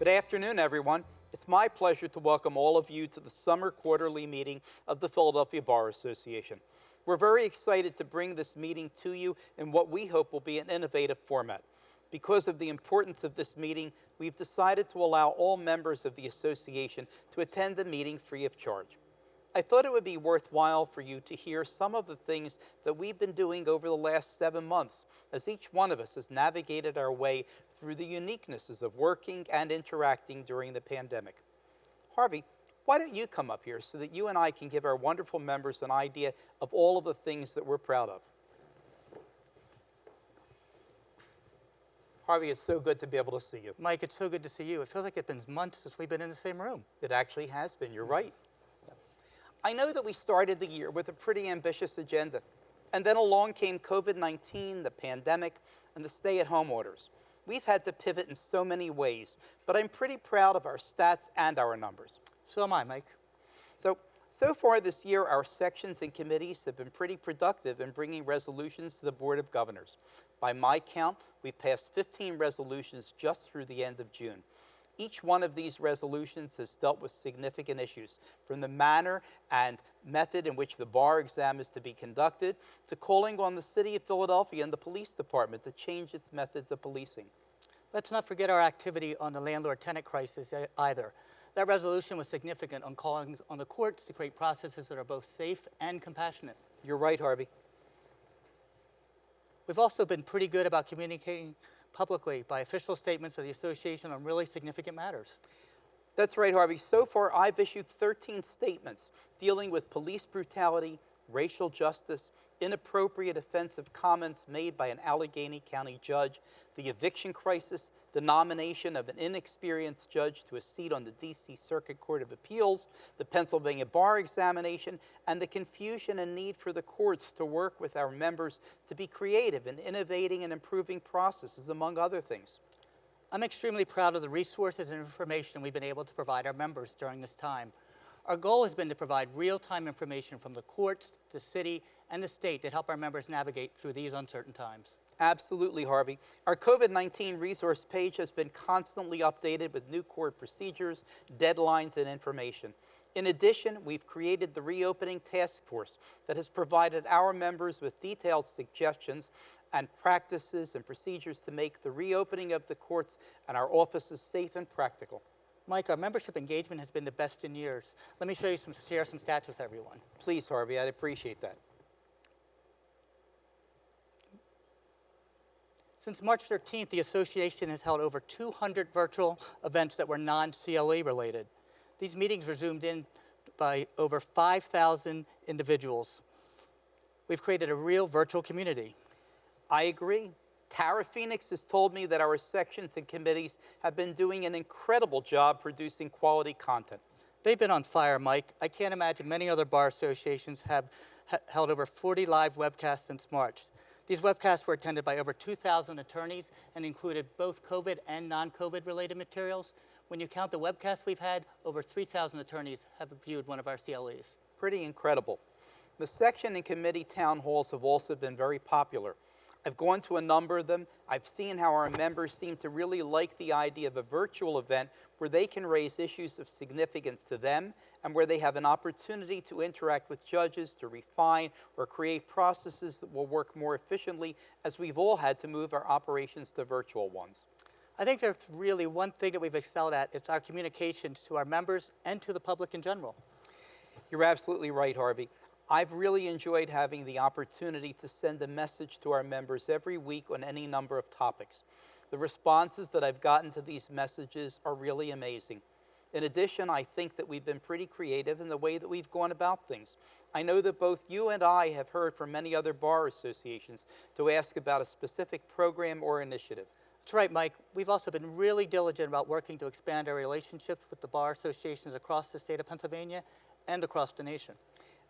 Good afternoon, everyone. It's my pleasure to welcome all of you to the summer quarterly meeting of the Philadelphia Bar Association. We're very excited to bring this meeting to you in what we hope will be an innovative format. Because of the importance of this meeting, we've decided to allow all members of the association to attend the meeting free of charge. I thought it would be worthwhile for you to hear some of the things that we've been doing over the last 7 months, as each one of us has navigated our way through the uniquenesses of working and interacting during the pandemic. Harvey, why don't you come up here so that you and I can give our wonderful members an idea of all of the things that we're proud of. Harvey, it's so good to be able to see you. Mike, it's so good to see you. It feels like it's been months since we've been in the same room. It actually has been, you're right. I know that we started the year with a pretty ambitious agenda, and then along came COVID-19, the pandemic, and the stay-at-home orders. We've had to pivot in so many ways, but I'm pretty proud of our stats and our numbers. So am I, Mike. So far this year, our sections and committees have been pretty productive in bringing resolutions to the Board of Governors. By my count, we've passed 15 resolutions just through the end of June. Each one of these resolutions has dealt with significant issues, from the manner and method in which the bar exam is to be conducted, to calling on the City of Philadelphia and the police department to change its methods of policing. Let's not forget our activity on the landlord-tenant crisis either. That resolution was significant on calling on the courts to create processes that are both safe and compassionate. You're right, Harvey. We've also been pretty good about communicating publicly by official statements of the association on really significant matters. That's right, Harvey. So far, I've issued 13 statements dealing with police brutality, racial justice, inappropriate offensive comments made by an Allegheny County judge, the eviction crisis, the nomination of an inexperienced judge to a seat on the D.C. Circuit Court of Appeals, the Pennsylvania bar examination, and the confusion and need for the courts to work with our members to be creative in innovating and improving processes, among other things. I'm extremely proud of the resources and information we've been able to provide our members during this time. Our goal has been to provide real-time information from the courts, the city, and the state that help our members navigate through these uncertain times. Absolutely, Harvey. Our COVID-19 resource page has been constantly updated with new court procedures, deadlines, and information. In addition, we've created the Reopening Task Force that has provided our members with detailed suggestions and practices and procedures to make the reopening of the courts and our offices safe and practical. Mike, our membership engagement has been the best in years. Let me share some stats with everyone. Please, Harvey, I'd appreciate that. Since March 13th, the association has held over 200 virtual events that were non-CLE related. These meetings were zoomed in by over 5,000 individuals. We've created a real virtual community. I agree. Tara Phoenix has told me that our sections and committees have been doing an incredible job producing quality content. They've been on fire, Mike. I can't imagine many other bar associations have held over 40 live webcasts since March. These webcasts were attended by over 2,000 attorneys and included both COVID and non-COVID related materials. When you count the webcasts we've had, over 3,000 attorneys have viewed one of our CLEs. Pretty incredible. The section and committee town halls have also been very popular. I've gone to a number of them. I've seen how our members seem to really like the idea of a virtual event where they can raise issues of significance to them and where they have an opportunity to interact with judges to refine or create processes that will work more efficiently, as we've all had to move our operations to virtual ones. I think there's really one thing that we've excelled at. It's our communications to our members and to the public in general. You're absolutely right, Harvey. I've really enjoyed having the opportunity to send a message to our members every week on any number of topics. The responses that I've gotten to these messages are really amazing. In addition, I think that we've been pretty creative in the way that we've gone about things. I know that both you and I have heard from many other bar associations to ask about a specific program or initiative. That's right, Mike. We've also been really diligent about working to expand our relationships with the bar associations across the state of Pennsylvania and across the nation.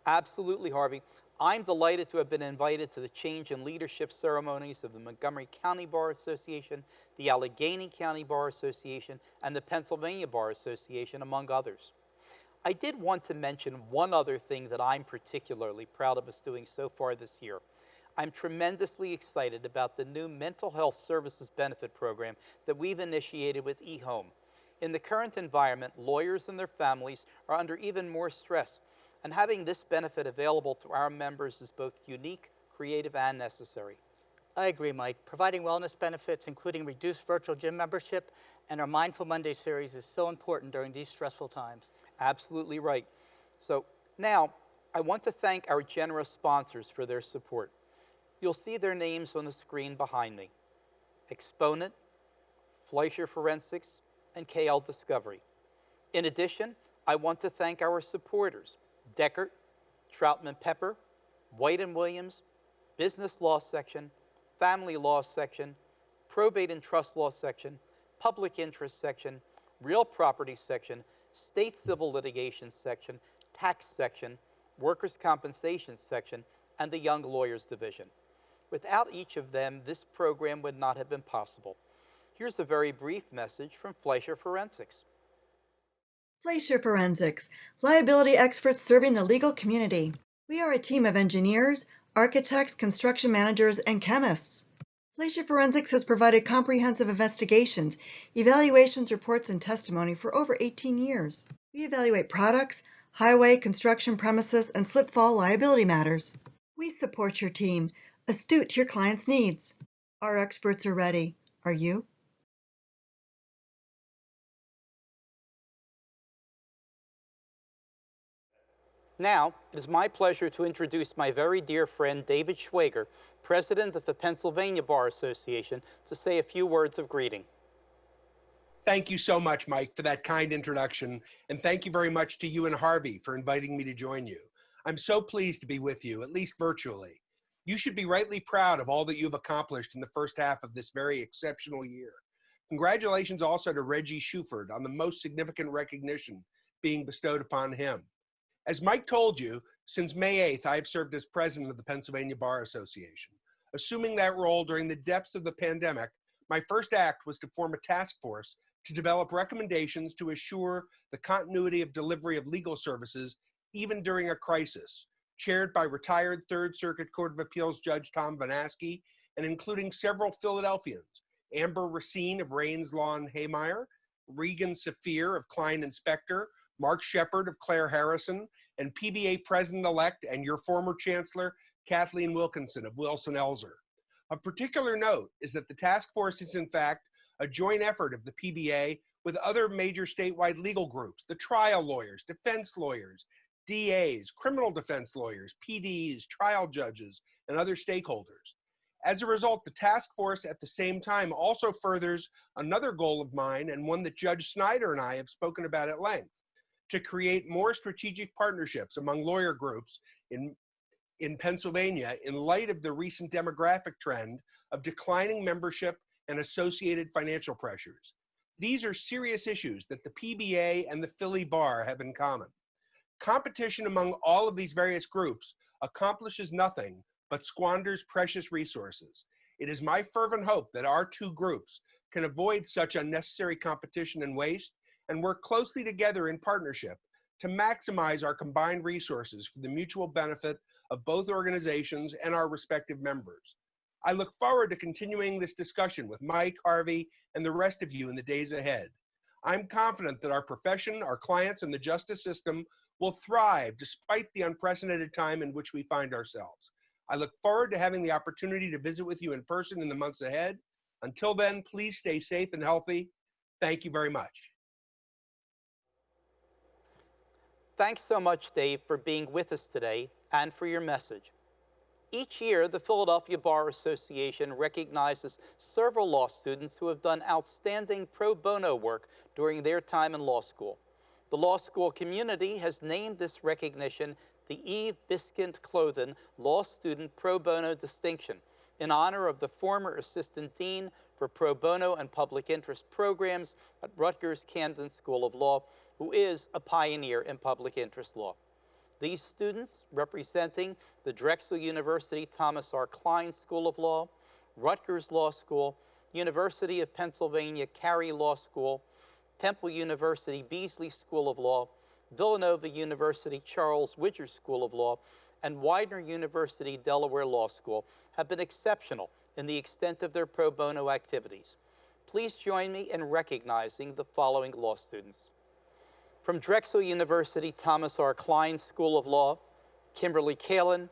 Absolutely, Harvey. I'm delighted to have been invited to the change in leadership ceremonies of the Montgomery County Bar Association, the Allegheny County Bar Association, and the Pennsylvania Bar Association, among others. I did want to mention one other thing that I'm particularly proud of us doing so far this year. I'm tremendously excited about the new mental health services benefit program that we've initiated with eHome. In the current environment, lawyers and their families are under even more stress, and having this benefit available to our members is both unique, creative, and necessary. I agree, Mike. Providing wellness benefits, including reduced virtual gym membership, and our Mindful Monday series is so important during these stressful times. Absolutely right. So now, I want to thank our generous sponsors for their support. You'll see their names on the screen behind me: Exponent, Fleischer Forensics, and KL Discovery. In addition, I want to thank our supporters: Deckert, Troutman Pepper, White & Williams, Business Law Section, Family Law Section, Probate and Trust Law Section, Public Interest Section, Real Property Section, State Civil Litigation Section, Tax Section, Workers' Compensation Section, and the Young Lawyers Division. Without each of them, this program would not have been possible. Here's a very brief message from Fleischer Forensics. Fleischer Forensics, liability experts serving the legal community. We are a team of engineers, architects, construction managers, and chemists. Fleischer Forensics has provided comprehensive investigations, evaluations, reports, and testimony for over 18 years. We evaluate products, highway, construction premises, and slip-fall liability matters. We support your team, astute to your client's needs. Our experts are ready. Are you? Now, it is my pleasure to introduce my very dear friend, David Schwager, President of the Pennsylvania Bar Association, to say a few words of greeting. Thank you so much, Mike, for that kind introduction, and thank you very much to you and Harvey for inviting me to join you. I'm so pleased to be with you, at least virtually. You should be rightly proud of all that you've accomplished in the first half of this very exceptional year. Congratulations also to Reggie Shuford on the most significant recognition being bestowed upon him. As Mike told you, since May 8th, I have served as president of the Pennsylvania Bar Association. Assuming that role during the depths of the pandemic, my first act was to form a task force to develop recommendations to assure the continuity of delivery of legal services even during a crisis, chaired by retired Third Circuit Court of Appeals Judge Tom Vanaski, and including several Philadelphians: Amber Racine of Raines Law and Haymeyer, Regan Saphir of Klein and Spector, Mark Shepard of Claire Harrison, and PBA President-elect and your former Chancellor, Kathleen Wilkinson of Wilson Elzer. Of particular note is that the task force is in fact a joint effort of the PBA with other major statewide legal groups: the trial lawyers, defense lawyers, DAs, criminal defense lawyers, PDs, trial judges, and other stakeholders. As a result, the task force at the same time also furthers another goal of mine, and one that Judge Snyder and I have spoken about at length: to create more strategic partnerships among lawyer groups in Pennsylvania in light of the recent demographic trend of declining membership and associated financial pressures. These are serious issues that the PBA and the Philly Bar have in common. Competition among all of these various groups accomplishes nothing but squanders precious resources. It is my fervent hope that our two groups can avoid such unnecessary competition and waste and work closely together in partnership to maximize our combined resources for the mutual benefit of both organizations and our respective members. I look forward to continuing this discussion with Mike, Harvey, and the rest of you in the days ahead. I'm confident that our profession, our clients, and the justice system will thrive despite the unprecedented time in which we find ourselves. I look forward to having the opportunity to visit with you in person in the months ahead. Until then, please stay safe and healthy. Thank you very much. Thanks so much, Dave, for being with us today and for your message. Each year, the Philadelphia Bar Association recognizes several law students who have done outstanding pro bono work during their time in law school. The law school community has named this recognition the Eve Biskind Clothen Law Student Pro Bono Distinction in honor of the former Assistant Dean for Pro Bono and Public Interest Programs at Rutgers-Camden School of Law, who is a pioneer in public interest law. These students, representing the Drexel University Thomas R. Klein School of Law, Rutgers Law School, University of Pennsylvania Carey Law School, Temple University Beasley School of Law, Villanova University Charles Widger School of Law, and Widener University Delaware Law School, have been exceptional in the extent of their pro bono activities. please join me in recognizing the following law students. From Drexel University Thomas R. Klein School of Law, Kimberly Kalin,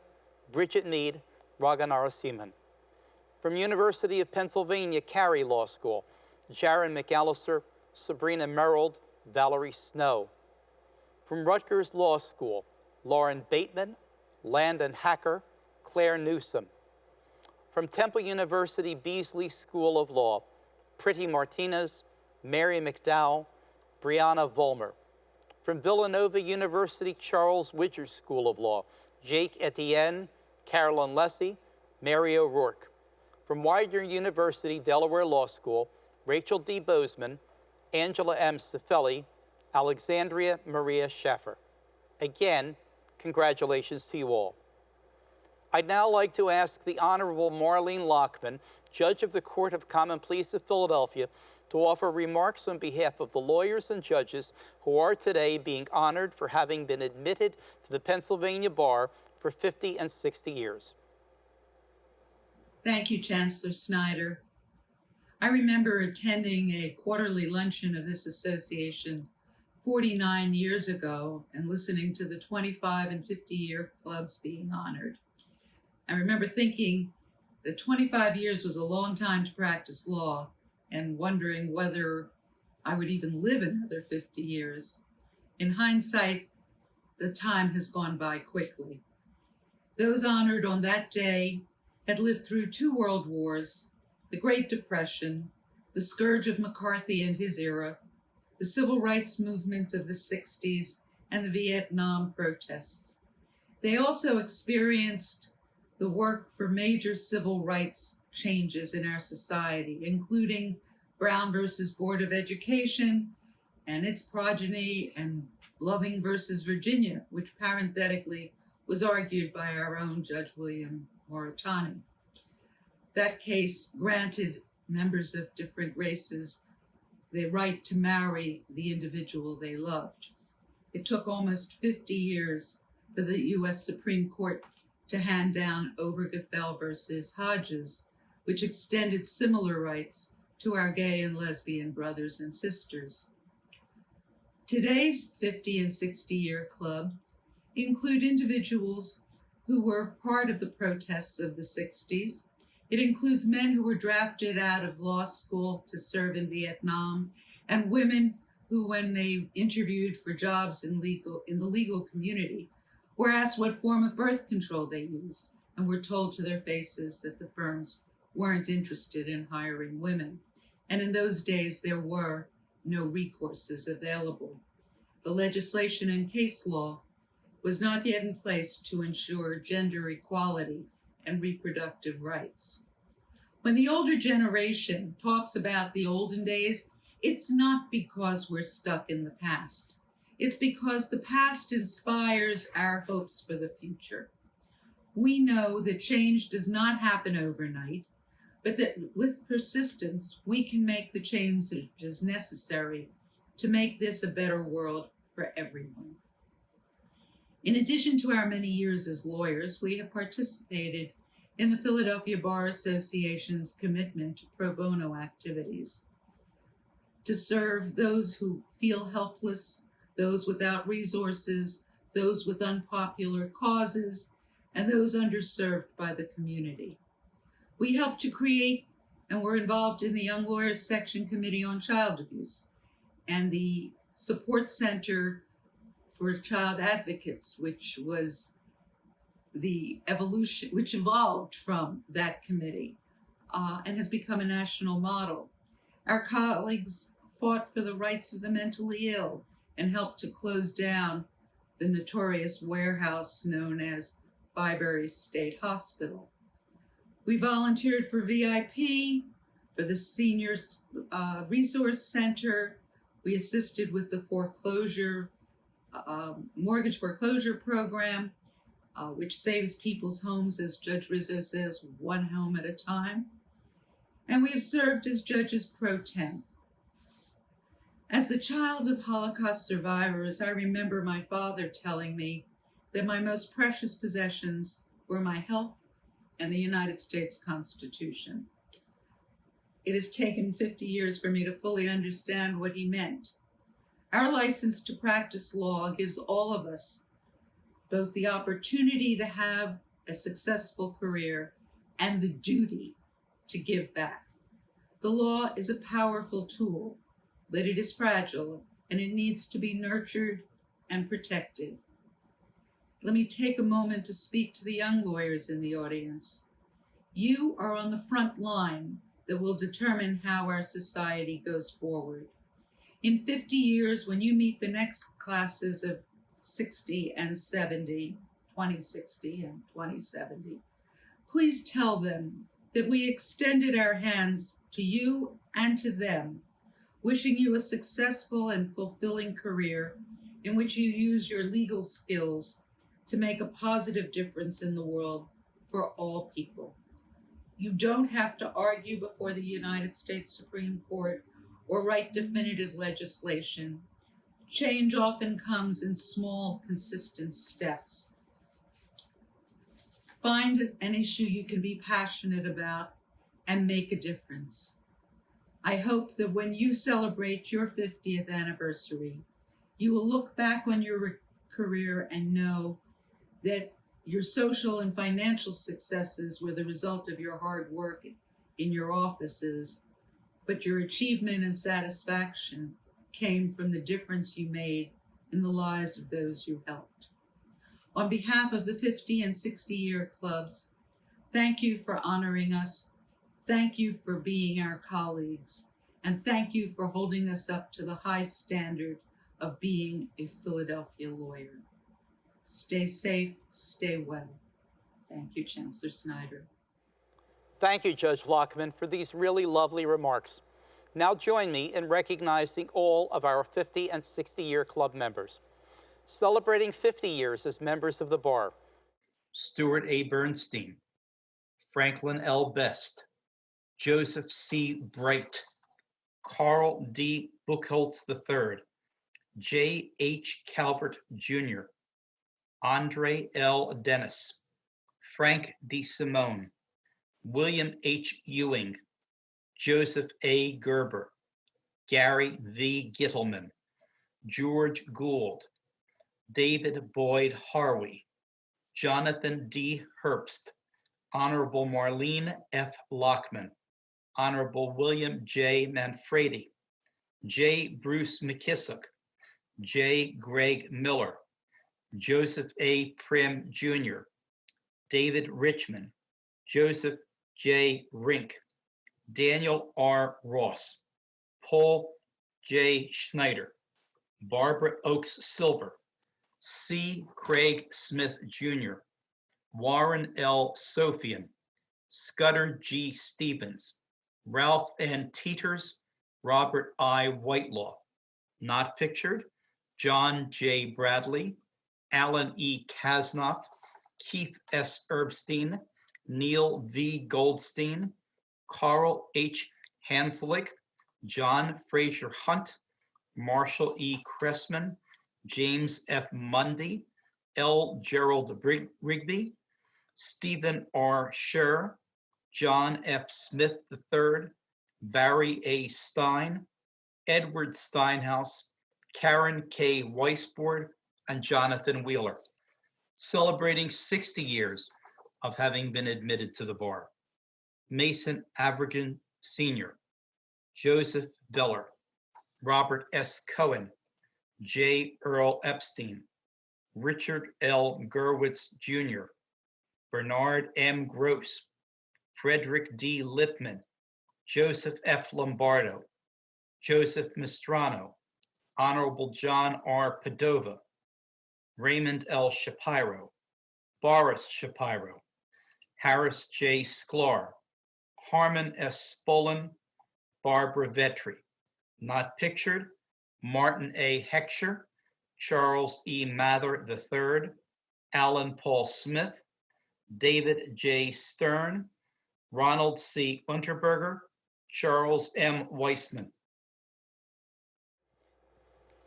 Bridget Mead, Raga Narasimhan. From University of Pennsylvania Carey Law School, Jaron McAllister, Sabrina Merrill, Valerie Snow. From Rutgers Law School, Lauren Bateman, Landon Hacker, Claire Newsom. From Temple University Beasley School of Law, Priti Martinez, Mary McDowell, Brianna Vollmer. From Villanova University Charles Widger School of Law, Jake Etienne, Carolyn Lessie, Mary O'Rourke. From Widener University Delaware Law School, Rachel D. Bozeman, Angela M. Cifelli, Alexandria Maria Schaffer. Again, congratulations to you all. I'd now like to ask the Honorable Marlene Lockman, Judge of the Court of Common Pleas of Philadelphia, to offer remarks on behalf of the lawyers and judges who are today being honored for having been admitted to the Pennsylvania Bar for 50 and 60 years. Thank you, Chancellor Snyder. I remember attending a quarterly luncheon of this association 49 years ago and listening to the 25 and 50-year clubs being honored. I remember thinking that 25 years was a long time to practice law and wondering whether I would even live another 50 years. In hindsight, the time has gone by quickly. Those honored on that day had lived through 2 world wars, the Great Depression, the scourge of McCarthy and his era, the civil rights movement of the 60s, and the Vietnam protests. They also experienced the work for major civil rights changes in our society, including Brown versus Board of Education and its progeny, and Loving versus Virginia, which parenthetically was argued by our own Judge William Moritani. That case granted members of different races the right to marry the individual they loved. It took almost 50 years for the U.S. Supreme Court to hand down Obergefell versus Hodges, which extended similar rights to our gay and lesbian brothers and sisters. Today's 50 and 60-year club include individuals who were part of the protests of the 60s. It includes men who were drafted out of law school to serve in Vietnam, and women who, when they interviewed for jobs in the legal community, were asked what form of birth control they used, and were told to their faces that the firms weren't interested in hiring women. And in those days, there were no recourses available. The legislation and case law was not yet in place to ensure gender equality and reproductive rights. When the older generation talks about the olden days, it's not because we're stuck in the past. It's because the past inspires our hopes for the future. We know that change does not happen overnight, but that with persistence, we can make the changes necessary to make this a better world for everyone. In addition to our many years as lawyers, we have participated in the Philadelphia Bar Association's commitment to pro bono activities, to serve those who feel helpless, those without resources, those with unpopular causes, and those underserved by the community. We helped to create and were involved in the Young Lawyers Section Committee on Child Abuse and the Support Center for Child Advocates, which was the evolution, which evolved from that committee and has become a national model. Our colleagues fought for the rights of the mentally ill and helped to close down the notorious warehouse known as Byberry State Hospital. We volunteered for VIP, for the Seniors Resource Center. We assisted with the mortgage foreclosure program, which saves people's homes, as Judge Rizzo says, one home at a time. And we have served as judges pro tem. As the child of Holocaust survivors, I remember my father telling me that my most precious possessions were my health and the United States Constitution. It has taken 50 years for me to fully understand what he meant. Our license to practice law gives all of us both the opportunity to have a successful career and the duty to give back. The law is a powerful tool, but it is fragile and it needs to be nurtured and protected. Let me take a moment to speak to the young lawyers in the audience. You are on the front line that will determine how our society goes forward. In 50 years, when you meet the next classes of 60 and 70, 2060 and 2070, please tell them that we extended our hands to you and to them, wishing you a successful and fulfilling career in which you use your legal skills to make a positive difference in the world for all people. You don't have to argue before the United States Supreme Court or write definitive legislation. Change often comes in small, consistent steps. Find an issue you can be passionate about and make a difference. I hope that when you celebrate your 50th anniversary, you will look back on your career and know that your social and financial successes were the result of your hard work in your offices, but your achievement and satisfaction came from the difference you made in the lives of those you helped. On behalf of the 50 and 60-year clubs, thank you for honoring us, thank you for being our colleagues, and thank you for holding us up to the high standard of being a Philadelphia lawyer. Stay safe, stay well. Thank you, Chancellor Snyder. Thank you, Judge Lockman, for these really lovely remarks. Now join me in recognizing all of our 50 and 60-year club members. Celebrating 50 years as members of the bar: Stuart A. Bernstein, Franklin L. Best, Joseph C. Bright, Carl D. Buchholz III, J. H. Calvert Jr., Andre L. Dennis, Frank D. Simone, William H. Ewing, Joseph A. Gerber, Gary V. Gittleman, George Gould, David Boyd Harvey, Jonathan D. Herbst, Honorable Marlene F. Lockman, Honorable William J. Manfredi, J. Bruce McKissock, J. Greg Miller, Joseph A. Prim Jr., David Richmond, Joseph J. Rink, Daniel R. Ross, Paul J. Schneider, Barbara Oakes Silver, C. Craig Smith Jr., Warren L. Sofian, Scudder G. Stevens, Ralph N. Teeters, Robert I. Whitelaw. Not pictured: John J. Bradley, Alan E. Kasnoff, Keith S. Erbstein, Neil V. Goldstein, Carl H. Hanslick, John Fraser Hunt, Marshall E. Cressman, James F. Mundy, L. Gerald Rigby, Stephen R. Scher, John F. Smith III, Barry A. Stein, Edward Steinhaus, Karen K. Weisbord, and Jonathan Wheeler, celebrating 60 years of having been admitted to the bar: Mason Avergan Sr., Joseph Deller, Robert S. Cohen, J. Earl Epstein, Richard L. Gurwitz Jr., Bernard M. Gross, Frederick D. Lipman, Joseph F. Lombardo, Joseph Mistrano, Honorable John R. Padova, Raymond L. Shapiro, Boris Shapiro, Harris J. Sklar, Harmon S. Spolin, Barbara Vetri. Not pictured: Martin A. Heckscher, Charles E. Mather III, Alan Paul Smith, David J. Stern, Ronald C. Unterberger, Charles M. Weissman.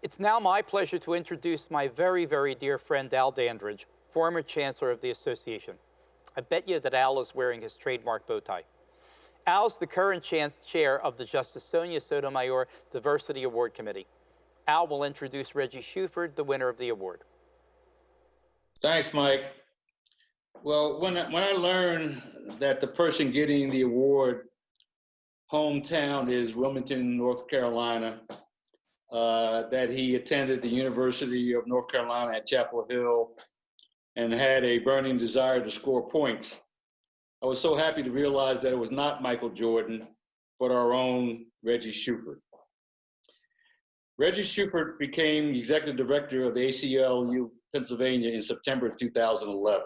It's now my pleasure to introduce my very, very dear friend Al Dandridge, former Chancellor of the Association. I bet you that Al is wearing his trademark bow tie. Al's the current chair of the Justice Sonia Sotomayor Diversity Award Committee. Al will introduce Reggie Shuford, the winner of the award. Thanks, Mike. Well, when I learned that the person getting the award hometown is Wilmington, North Carolina, that he attended the University of North Carolina at Chapel Hill and had a burning desire to score points, I was so happy to realize that it was not Michael Jordan, but our own Reggie Shuford. Reggie Shuford became executive director of the ACLU of Pennsylvania in September 2011.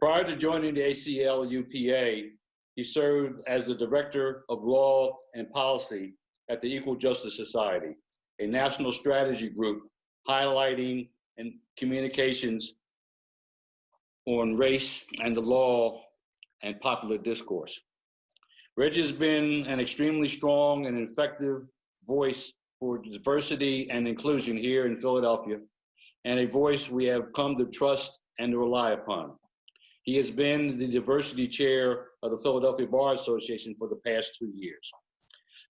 Prior to joining the ACLU PA, he served as the director of law and policy at the Equal Justice Society, a national strategy group highlighting and communications on race and the law and popular discourse. Reggie has been an extremely strong and effective voice for diversity and inclusion here in Philadelphia, and a voice we have come to trust and to rely upon. He has been the diversity chair of the Philadelphia Bar Association for the past 2 years.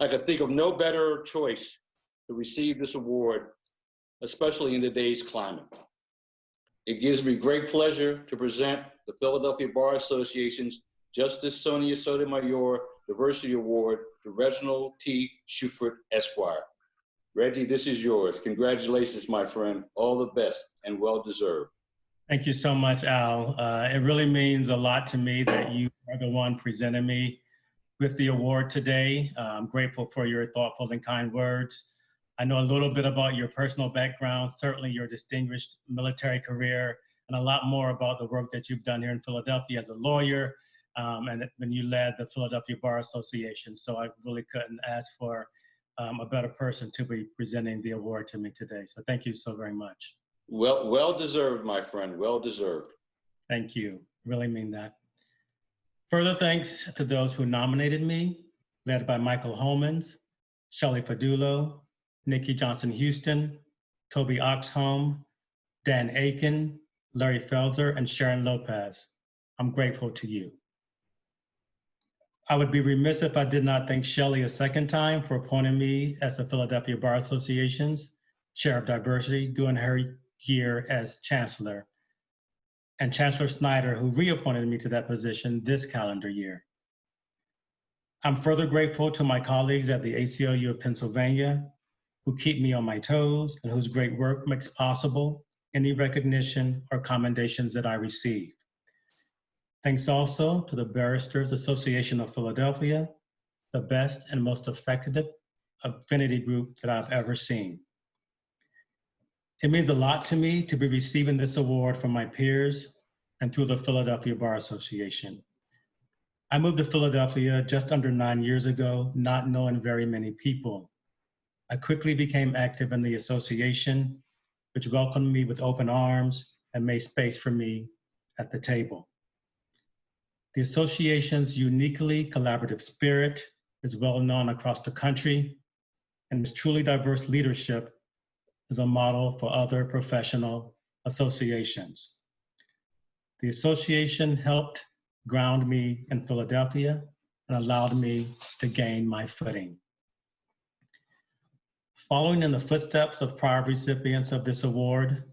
I could think of no better choice to receive this award, especially in today's climate. It gives me great pleasure to present the Philadelphia Bar Association's Justice Sonia Sotomayor Diversity Award to Reginald T. Schufert, Esquire. Reggie, this is yours. Congratulations, my friend. All the best and well-deserved. Thank you so much, Al. It really means a lot to me that you are the one presenting me with the award today. I'm grateful for your thoughtful and kind words. I know a little bit about your personal background, certainly your distinguished military career, and a lot more about the work that you've done here in Philadelphia as a lawyer, and when you led the Philadelphia Bar Association. So I really couldn't ask for a better person to be presenting the award to me today. So thank you so very much. Well deserved, my friend, well deserved. Thank you, really mean that. Further thanks to those who nominated me, led by Michael Holmans, Shelley Fadulo, Nikki Johnson-Houston, Toby Oxholm, Dan Aiken, Larry Felser, and Sharon Lopez. I'm grateful to you. I would be remiss if I did not thank Shelley a second time for appointing me as the Philadelphia Bar Association's Chair of Diversity during her year as Chancellor, and Chancellor Snyder, who reappointed me to that position this calendar year. I'm further grateful to my colleagues at the ACLU of Pennsylvania, who keep me on my toes and whose great work makes possible any recognition or commendations that I receive. Thanks also to the Barristers Association of Philadelphia, the best and most effective affinity group that I've ever seen. It means a lot to me to be receiving this award from my peers and through the Philadelphia Bar Association. I moved to Philadelphia just under 9 years ago, not knowing very many people. I quickly became active in the association, which welcomed me with open arms and made space for me at the table. The association's uniquely collaborative spirit is well known across the country, and its truly diverse leadership is a model for other professional associations. The association helped ground me in Philadelphia and allowed me to gain my footing. Following in the footsteps of prior recipients of this award,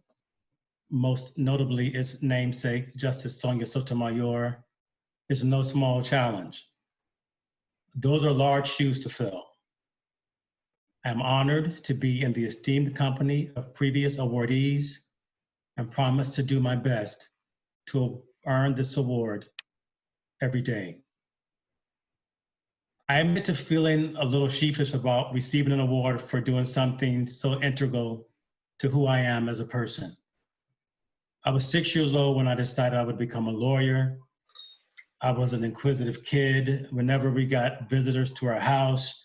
most notably its namesake, Justice Sonia Sotomayor, is no small challenge. Those are large shoes to fill. I'm honored to be in the esteemed company of previous awardees and promise to do my best to earn this award every day. I admit to feeling a little sheepish about receiving an award for doing something so integral to who I am as a person. I was 6 years old when I decided I would become a lawyer. I was an inquisitive kid. Whenever we got visitors to our house,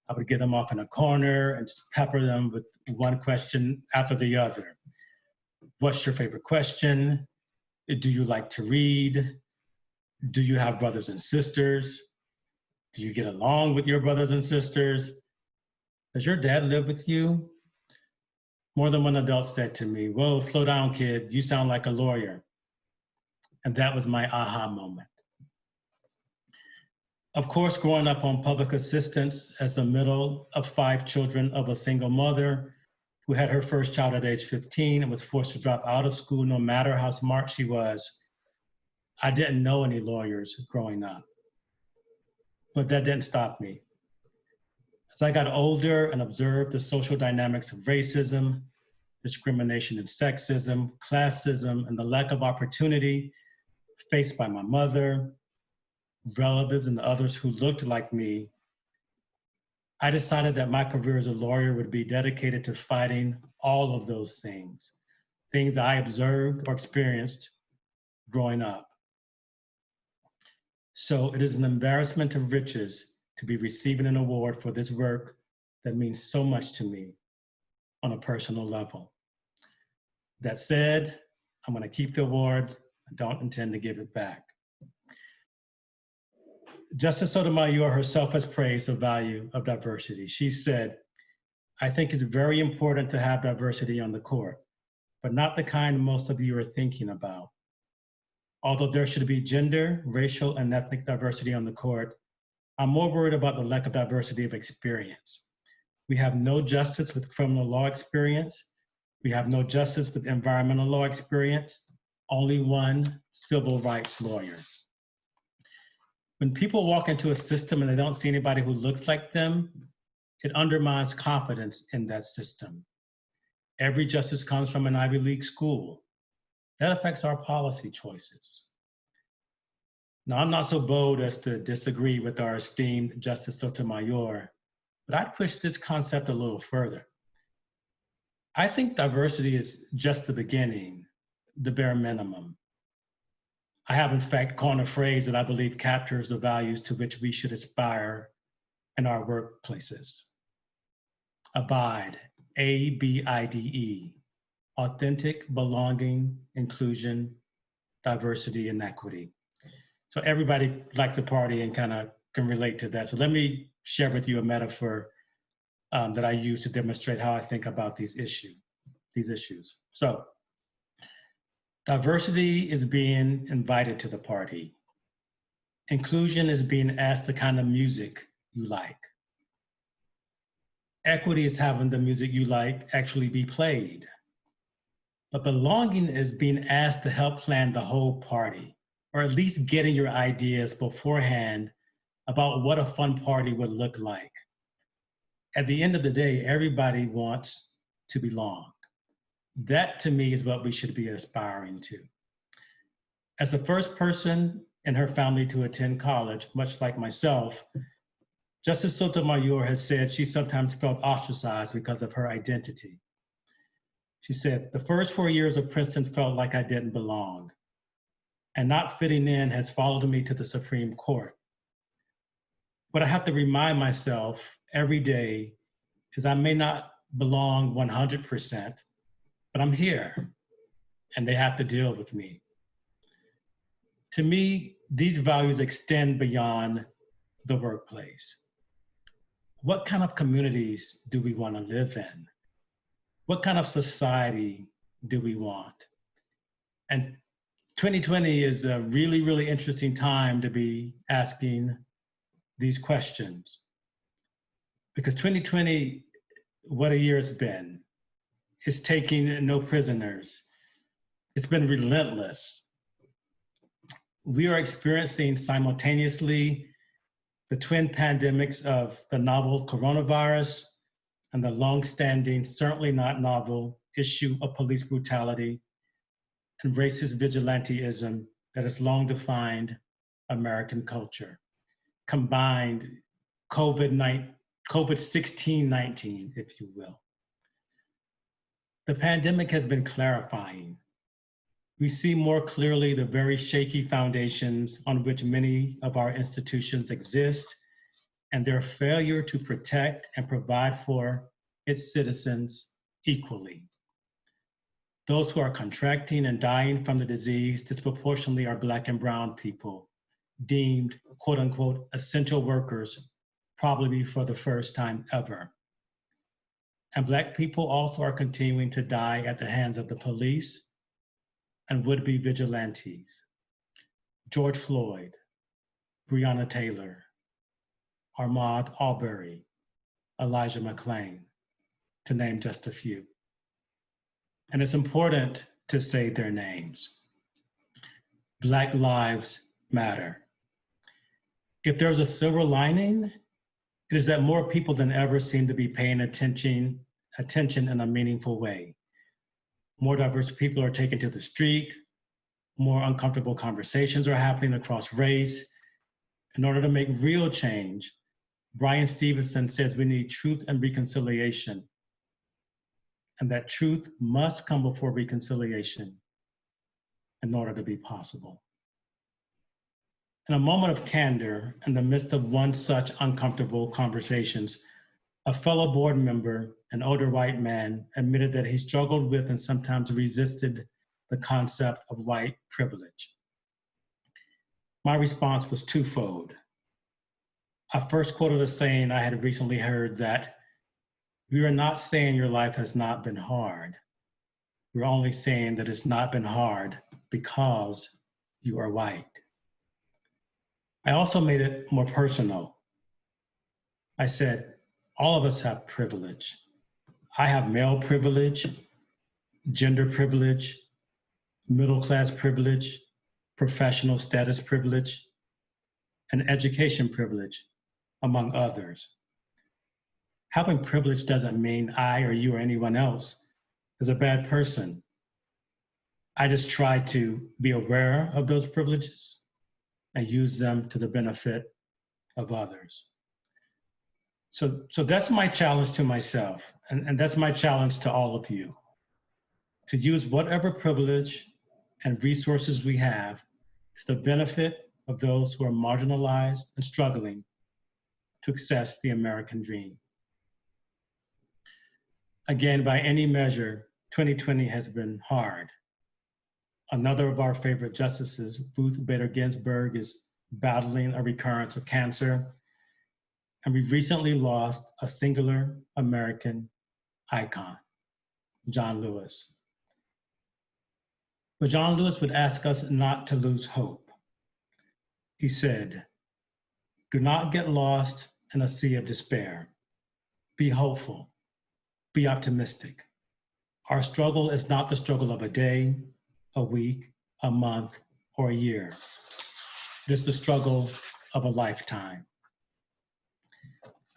I would get them off in a corner and just pepper them with one question after the other. What's your favorite question? Do you like to read? Do you have brothers and sisters? Do you get along with your brothers and sisters? Does your dad live with you? More than one adult said to me, "Whoa, slow down, kid. You sound like a lawyer." And that was my aha moment. Of course, growing up on public assistance as the middle of 5 children of a single mother who had her first child at age 15 and was forced to drop out of school no matter how smart she was, I didn't know any lawyers growing up. But that didn't stop me. As I got older and observed the social dynamics of racism, discrimination and sexism, classism, and the lack of opportunity faced by my mother, relatives, and others who looked like me, I decided that my career as a lawyer would be dedicated to fighting all of those things I observed or experienced growing up. So it is an embarrassment of riches to be receiving an award for this work that means so much to me on a personal level. That said, I'm going to keep the award. I don't intend to give it back. Justice Sotomayor herself has praised the value of diversity. She said, "I think it's very important to have diversity on the court, but not the kind most of you are thinking about. Although there should be gender, racial, and ethnic diversity on the court, I'm more worried about the lack of diversity of experience. We have no justice with criminal law experience. We have no justice with environmental law experience, only one civil rights lawyer. When people walk into a system and they don't see anybody who looks like them, it undermines confidence in that system. Every justice comes from an Ivy League school. That affects our policy choices." Now, I'm not so bold as to disagree with our esteemed Justice Sotomayor, but I'd push this concept a little further. I think diversity is just the beginning, the bare minimum. I have, in fact, coined a phrase that I believe captures the values to which we should aspire in our workplaces. Abide, ABIDE, authentic, belonging, inclusion, diversity, and equity. So everybody likes a party and kind of can relate to that. So let me share with you a metaphor that I use to demonstrate how I think about these issues. So diversity is being invited to the party. Inclusion is being asked the kind of music you like. Equity is having the music you like actually be played. But belonging is being asked to help plan the whole party, or at least getting your ideas beforehand about what a fun party would look like. At the end of the day, everybody wants to belong. That, to me, is what we should be aspiring to. As the first person in her family to attend college, much like myself, Justice Sotomayor has said she sometimes felt ostracized because of her identity. She said, "The first 4 years of Princeton felt like I didn't belong, and not fitting in has followed me to the Supreme Court. What I have to remind myself every day is I may not belong 100%, but I'm here, and they have to deal with me." To me, these values extend beyond the workplace. What kind of communities do we want to live in? What kind of society do we want? And 2020 is a really, really interesting time to be asking these questions. Because 2020, what a year it's been. It's taking no prisoners. It's been relentless. We are experiencing simultaneously the twin pandemics of the novel coronavirus and the long-standing, certainly not novel, issue of police brutality and racist vigilantism that has long defined American culture, combined COVID-16-19, if you will. The pandemic has been clarifying. We see more clearly the very shaky foundations on which many of our institutions exist and their failure to protect and provide for its citizens equally. Those who are contracting and dying from the disease disproportionately are Black and brown people, deemed quote unquote essential workers, probably for the first time ever. And Black people also are continuing to die at the hands of the police and would-be vigilantes. George Floyd, Breonna Taylor, Ahmaud Arbery, Elijah McClain, to name just a few. And it's important to say their names. Black lives matter. If there's a silver lining, it is that more people than ever seem to be paying attention in a meaningful way. More diverse people are taken to the street. More uncomfortable conversations are happening across race. In order to make real change, Bryan Stevenson says we need truth and reconciliation, and that truth must come before reconciliation in order to be possible. In a moment of candor, in the midst of one such uncomfortable conversations, a fellow board member, an older white man, admitted that he struggled with and sometimes resisted the concept of white privilege. My response was twofold. I first quoted a saying I had recently heard that we are not saying your life has not been hard. We're only saying that it's not been hard because you are white. I also made it more personal. I said, all of us have privilege. I have male privilege, gender privilege, middle-class privilege, professional status privilege, and education privilege, among others. Having privilege doesn't mean I or you or anyone else is a bad person. I just try to be aware of those privileges and use them to the benefit of others. So that's my challenge to myself, and that's my challenge to all of you, to use whatever privilege and resources we have to the benefit of those who are marginalized and struggling to access the American dream. Again, by any measure, 2020 has been hard. Another of our favorite justices, Ruth Bader Ginsburg, is battling a recurrence of cancer. And we've recently lost a singular American icon, John Lewis. But John Lewis would ask us not to lose hope. He said, do not get lost in a sea of despair. Be hopeful, be optimistic. Our struggle is not the struggle of a day, a week, a month, or a year. It is the struggle of a lifetime.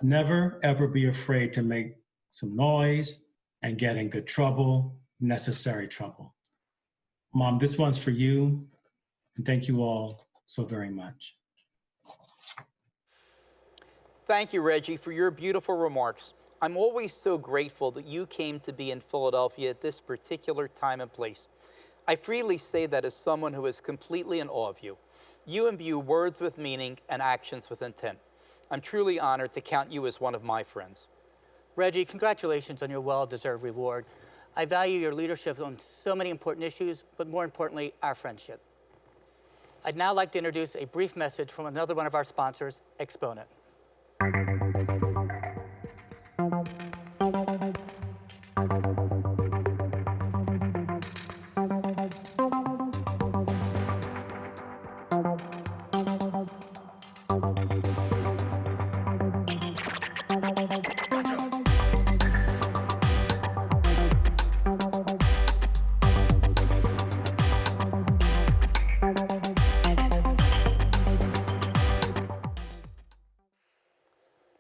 Never, ever be afraid to make some noise and get in good trouble, necessary trouble. Mom, this one's for you, and thank you all so very much. Thank you, Reggie, for your beautiful remarks. I'm always so grateful that you came to be in Philadelphia at this particular time and place. I freely say that as someone who is completely in awe of you. You imbue words with meaning and actions with intent. I'm truly honored to count you as one of my friends. Reggie, congratulations on your well-deserved reward. I value your leadership on so many important issues, but more importantly, our friendship. I'd now like to introduce a brief message from another one of our sponsors, Exponent.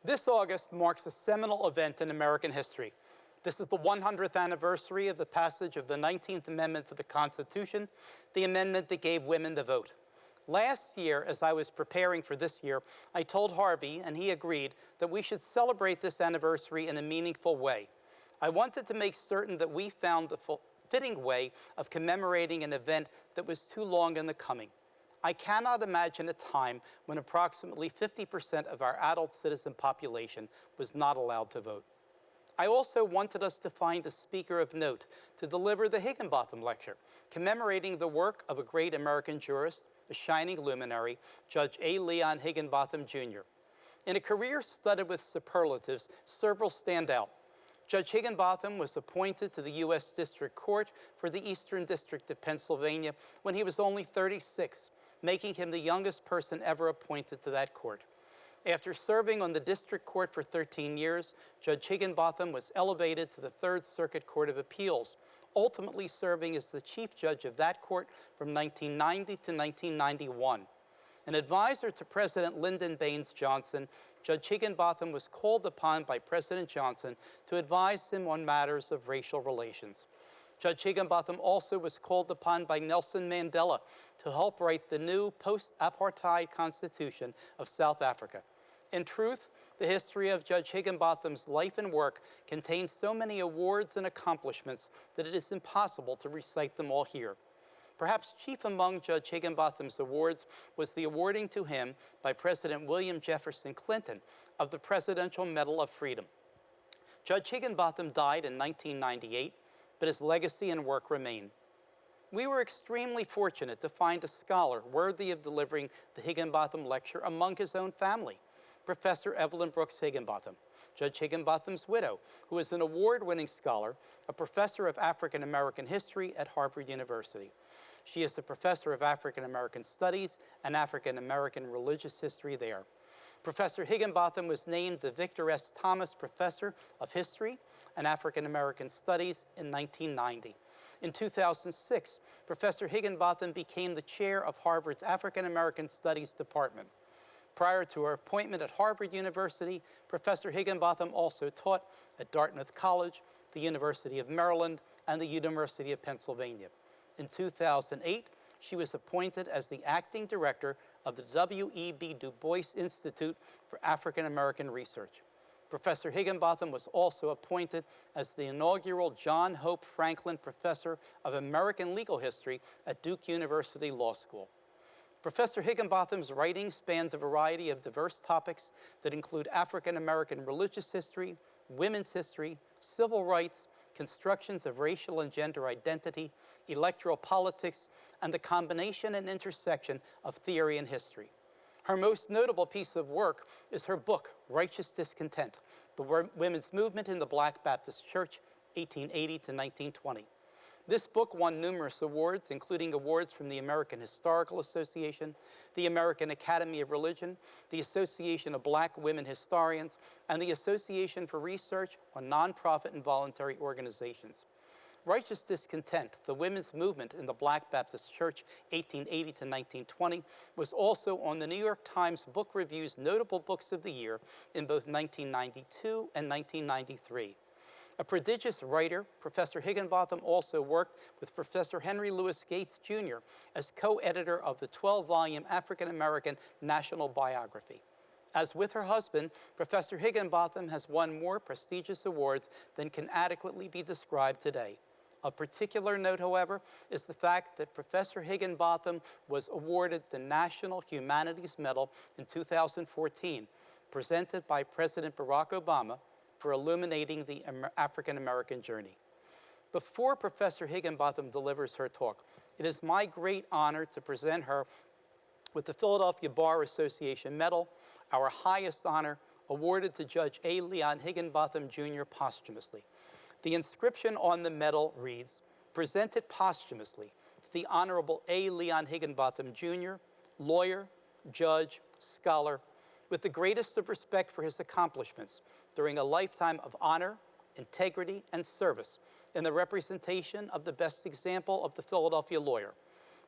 This August marks a seminal event in American history. This is the 100th anniversary of the passage of the 19th Amendment to the Constitution, the amendment that gave women the vote. Last year, as I was preparing for this year, I told Harvey, and he agreed, that we should celebrate this anniversary in a meaningful way. I wanted to make certain that we found the fitting way of commemorating an event that was too long in the coming. I cannot imagine a time when approximately 50% of our adult citizen population was not allowed to vote. I also wanted us to find a speaker of note to deliver the Higginbotham Lecture, commemorating the work of a great American jurist, a shining luminary, Judge A. Leon Higginbotham Jr. In a career studded with superlatives, several stand out. Judge Higginbotham was appointed to the U.S. District Court for the Eastern District of Pennsylvania when he was only 36, making him the youngest person ever appointed to that court. After serving on the district court for 13 years, Judge Higginbotham was elevated to the Third Circuit Court of Appeals, ultimately serving as the chief judge of that court from 1990 to 1991. An advisor to President Lyndon Baines Johnson, Judge Higginbotham was called upon by President Johnson to advise him on matters of racial relations. Judge Higginbotham also was called upon by Nelson Mandela to help write the new post-apartheid Constitution of South Africa. In truth, the history of Judge Higginbotham's life and work contains so many awards and accomplishments that it is impossible to recite them all here. Perhaps chief among Judge Higginbotham's awards was the awarding to him by President William Jefferson Clinton of the Presidential Medal of Freedom. Judge Higginbotham died in 1998, but his legacy and work remain. We were extremely fortunate to find a scholar worthy of delivering the Higginbotham Lecture among his own family, Professor Evelyn Brooks Higginbotham, Judge Higginbotham's widow, who is an award-winning scholar, a professor of African American history at Harvard University. She is a professor of African American Studies and African American religious history there. Professor Higginbotham was named the Victor S. Thomas Professor of History and African American Studies in 1990. In 2006, Professor Higginbotham became the chair of Harvard's African American Studies Department. Prior to her appointment at Harvard University, Professor Higginbotham also taught at Dartmouth College, the University of Maryland, and the University of Pennsylvania. In 2008, she was appointed as the acting director of the W.E.B. Du Bois Institute for African American Research. Professor Higginbotham was also appointed as the inaugural John Hope Franklin Professor of American Legal History at Duke University Law School. Professor Higginbotham's writing spans a variety of diverse topics that include African American religious history, women's history, civil rights, constructions of racial and gender identity, electoral politics, and the combination and intersection of theory and history. Her most notable piece of work is her book, Righteous Discontent, The Women's Movement in the Black Baptist Church, 1880 to 1920. This book won numerous awards, including awards from the American Historical Association, the American Academy of Religion, the Association of Black Women Historians, and the Association for Research on Nonprofit and Voluntary Organizations. Righteous Discontent, The Women's Movement in the Black Baptist Church, 1880 to 1920, was also on the New York Times Book Review's Notable Books of the Year in both 1992 and 1993. A prodigious writer, Professor Higginbotham also worked with Professor Henry Louis Gates, Jr. as co-editor of the 12-volume African American National Biography. As with her husband, Professor Higginbotham has won more prestigious awards than can adequately be described today. Of particular note, however, is the fact that Professor Higginbotham was awarded the National Humanities Medal in 2014, presented by President Barack Obama, for illuminating the African American journey. Before Professor Higginbotham delivers her talk, it is my great honor to present her with the Philadelphia Bar Association Medal, our highest honor, awarded to Judge A. Leon Higginbotham Jr. posthumously. The inscription on the medal reads, "Presented posthumously to the Honorable A. Leon Higginbotham Jr., lawyer, judge, scholar, with the greatest of respect for his accomplishments during a lifetime of honor, integrity, and service in the representation of the best example of the Philadelphia lawyer.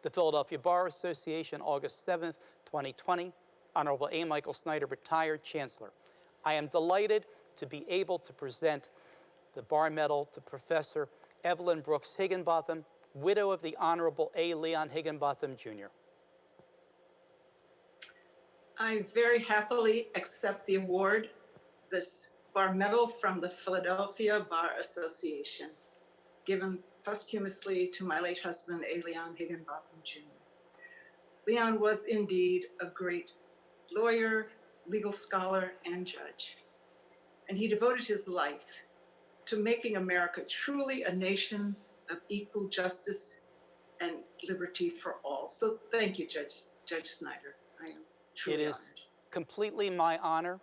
The Philadelphia Bar Association, August 7th, 2020, Honorable A. Michael Snyder, retired Chancellor. I am delighted to be able to present the Bar Medal to Professor Evelyn Brooks Higginbotham, widow of the Honorable A. Leon Higginbotham Jr. I very happily accept the award, this Bar Medal from the Philadelphia Bar Association, given posthumously to my late husband, A. Leon Higginbotham Jr. Leon was indeed a great lawyer, legal scholar, and judge. And he devoted his life to making America truly a nation of equal justice and liberty for all. So thank you, Judge Snyder. I am truly honored. It is completely my honor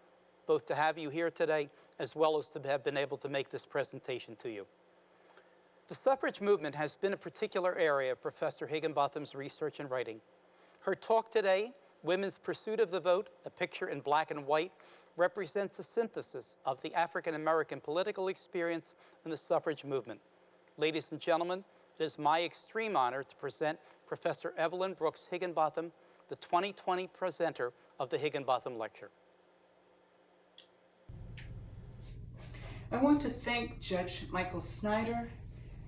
both to have you here today as well as to have been able to make this presentation to you. The suffrage movement has been a particular area of Professor Higginbotham's research and writing. Her talk today Women's Pursuit of the Vote, a picture in black and white, represents a synthesis of the African-American political experience and the suffrage movement. Ladies and gentlemen, it is my extreme honor to present Professor Evelyn Brooks Higginbotham, the 2020 presenter of the Higginbotham Lecture. I want to thank Judge Michael Snyder,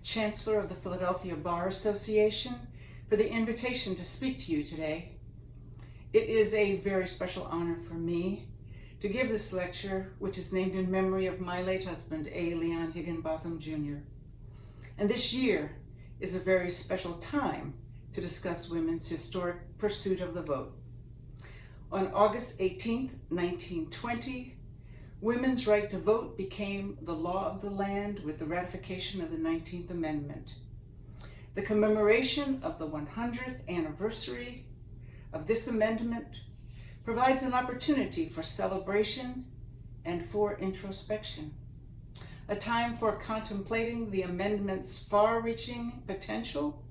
Chancellor of the Philadelphia Bar Association, for the invitation to speak to you today. It is a very special honor for me to give this lecture, which is named in memory of my late husband, A. Leon Higginbotham Jr. And this year is a very special time to discuss women's historic pursuit of the vote. On August 18, 1920, women's right to vote became the law of the land with the ratification of the 19th Amendment. The commemoration of the 100th anniversary of this amendment provides an opportunity for celebration and for introspection, a time for contemplating the amendment's far-reaching potential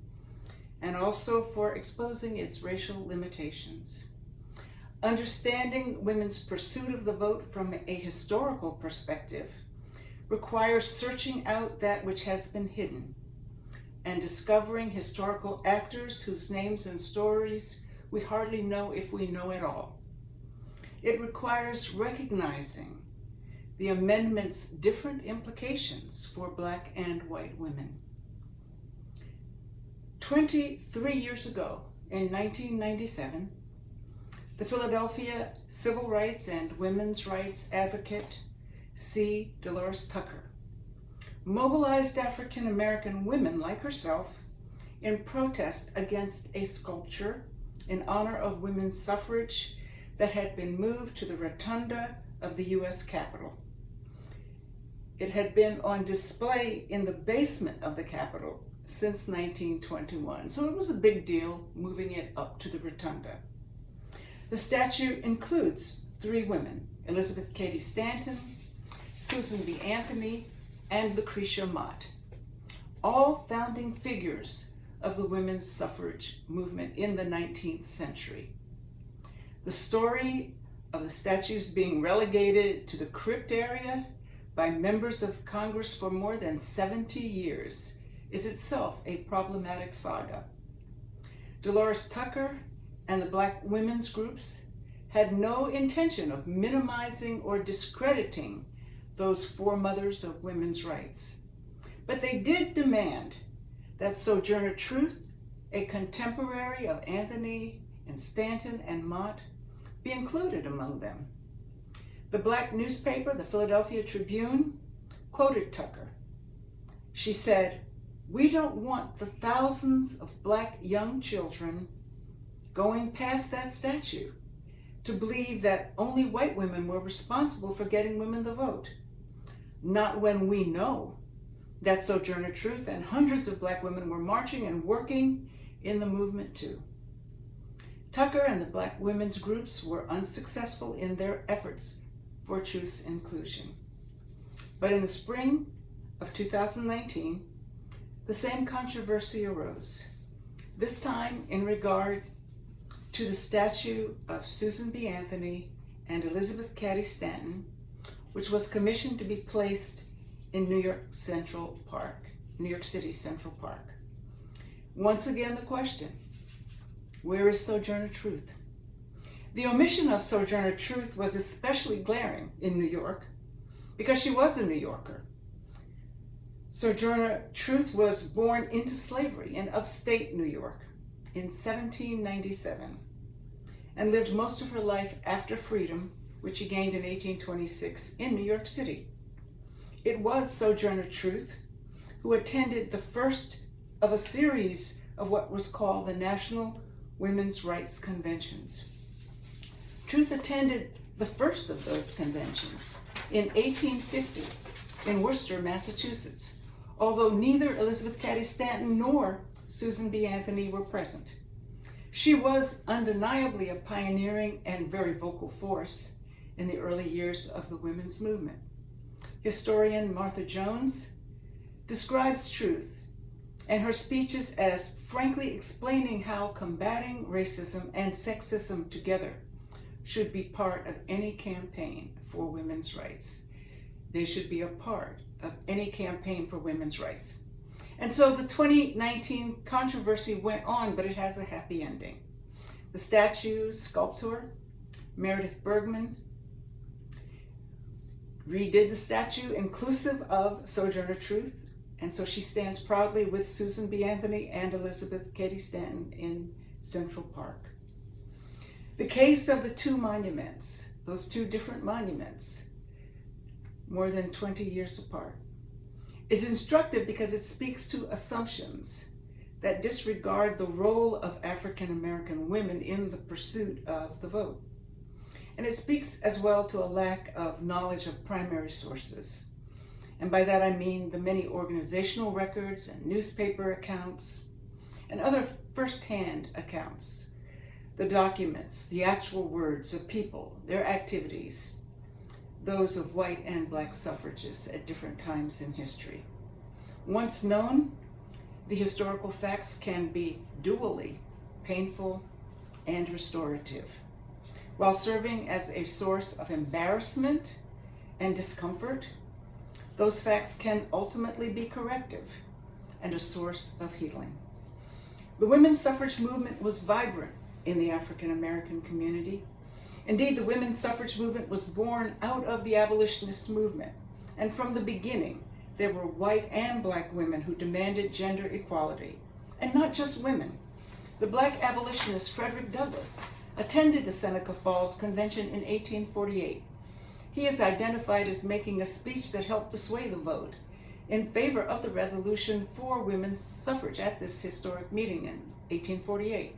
and also for exposing its racial limitations. Understanding women's pursuit of the vote from a historical perspective requires searching out that which has been hidden and discovering historical actors whose names and stories we hardly know if we know at all. It requires recognizing the amendment's different implications for Black and white women. 23 years ago, in 1997, the Philadelphia civil rights and women's rights advocate C. Dolores Tucker mobilized African American women like herself in protest against a sculpture in honor of women's suffrage that had been moved to the rotunda of the U.S. Capitol. It had been on display in the basement of the Capitol since 1921, so it was a big deal moving it up to the rotunda. The statue includes 3 women, Elizabeth Cady Stanton, Susan B. Anthony, and Lucretia Mott, all founding figures of the women's suffrage movement in the 19th century. The story of the statues being relegated to the crypt area by members of Congress for more than 70 years is itself a problematic saga. Dolores Tucker and the Black women's groups had no intention of minimizing or discrediting those foremothers of women's rights. But they did demand that Sojourner Truth, a contemporary of Anthony and Stanton and Mott, be included among them. The Black newspaper, the Philadelphia Tribune, quoted Tucker. She said, "We don't want the thousands of Black young children going past that statue to believe that only white women were responsible for getting women the vote. Not when we know that Sojourner Truth and hundreds of Black women were marching and working in the movement too." Tucker and the Black women's groups were unsuccessful in their efforts for truth's inclusion. But in the spring of 2019, the same controversy arose, this time in regard to the statue of Susan B. Anthony and Elizabeth Cady Stanton, which was commissioned to be placed in New York Central Park, New York City Central Park. Once again, the question, where is Sojourner Truth? The omission of Sojourner Truth was especially glaring in New York because she was a New Yorker. Sojourner Truth was born into slavery in upstate New York in 1797 and lived most of her life after freedom, which she gained in 1826 in New York City. It was Sojourner Truth who attended the first of a series of what was called the National Women's Rights Conventions. Truth attended the first of those conventions in 1850 in Worcester, Massachusetts, although neither Elizabeth Cady Stanton nor Susan B. Anthony were present. She was undeniably a pioneering and very vocal force in the early years of the women's movement. Historian Martha Jones describes Truth and her speeches as frankly explaining how combating racism and sexism together should be part of any campaign for women's rights. They should be a part of any campaign for women's rights. And so the 2019 controversy went on, but it has a happy ending. The statue's sculptor, Meredith Bergman, redid the statue inclusive of Sojourner Truth, and so she stands proudly with Susan B. Anthony and Elizabeth Cady Stanton in Central Park. The case of the two monuments, those two different monuments, more than 20 years apart, is instructive because it speaks to assumptions that disregard the role of African American women in the pursuit of the vote. And it speaks as well to a lack of knowledge of primary sources. And by that I mean the many organizational records and newspaper accounts and other firsthand accounts, the documents, the actual words of people, their activities, those of white and black suffragists at different times in history. Once known, the historical facts can be dually painful and restorative. While serving as a source of embarrassment and discomfort, those facts can ultimately be corrective and a source of healing. The women's suffrage movement was vibrant in the African American community. Indeed, the women's suffrage movement was born out of the abolitionist movement, and from the beginning, there were white and black women who demanded gender equality, and not just women. The black abolitionist Frederick Douglass attended the Seneca Falls Convention in 1848. He is identified as making a speech that helped to sway the vote in favor of the resolution for women's suffrage at this historic meeting in 1848.